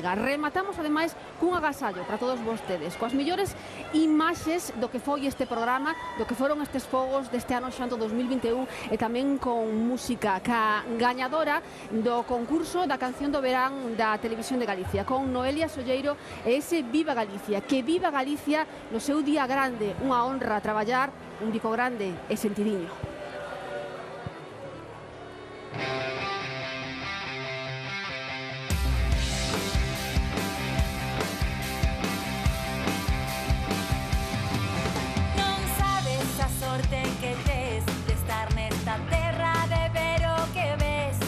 Rematamos, ademais, cun agasallo para todos vostedes, coas mellores imaxes do que foi este programa, do que foron estes fogos deste ano xanto 2021 e tamén con música ca gañadora do concurso da canción do verán da Televisión de Galicia, con Noelia Solleiro e ese Viva Galicia, que viva Galicia no seu día grande, unha honra traballar, un bico grande e sentidiño. Que tes de estar nesta terra de ver o que ves.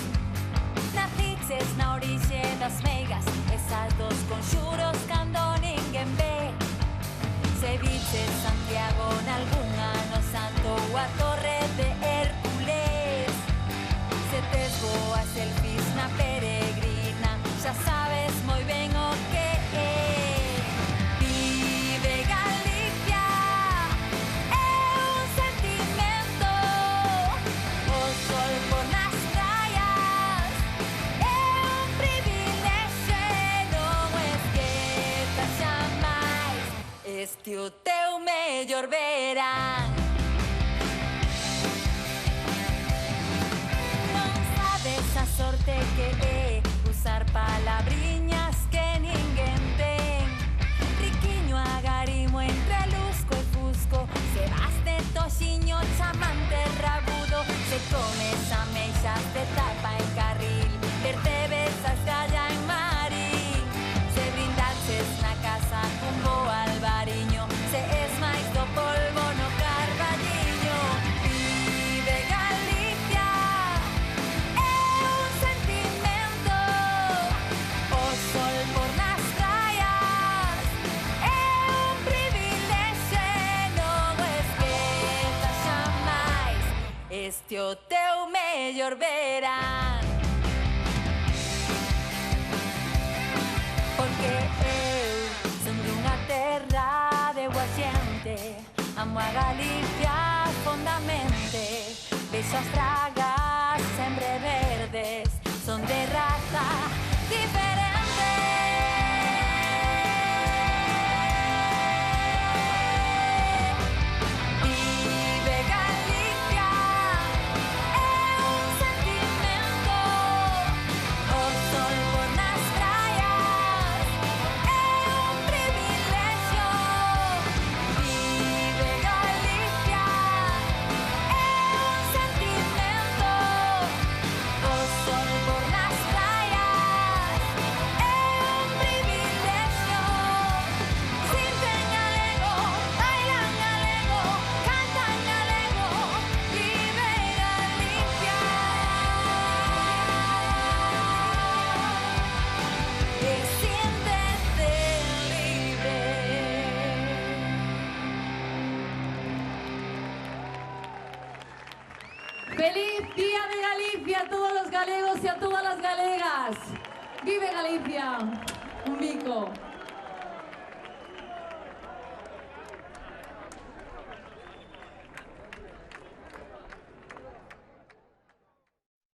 Naciches na orixe das meigas, esas dos conxuros cando ninguén ve. Se viches Santiago nalgún ano santo ou a Torre de Hércules, se tes boas selfies na peregrina, xa sabes moi ben o que é. Este o teu mellor verán. Non sabes a sorte que é usar palabriñas que ninguén ten. Riquiño agarimo entre lusco e fusco, se vas de toxiño chamante rabudo, se comes ameixas de tapa en carril, percebes a escalla en marín, se brindaches na casa cun bo albariño, se es máis do polvo no carballiño. Vive Galicia, é un sentimento, o sol por nas praias, é un privilexio, non o esquezas xamais, este o teu mellor verán. Porque eu son dunha terra de boa xente, amo a Galicia fondamente, vexo as tragas sempre verdes, son de raza diferente. Vive Galicia, é un sentimento, o sol por nas praias, é un privilexio. Vive Galicia, é un sentimento, o sol por nas praias, é un privilexio. Sinten galego, bailan galego, cantan galego, vive Galicia. E siéntete libre. ¡Feliz Día de Galicia a todos los galegos y a todas las galegas! ¡Vive Galicia! Un bico.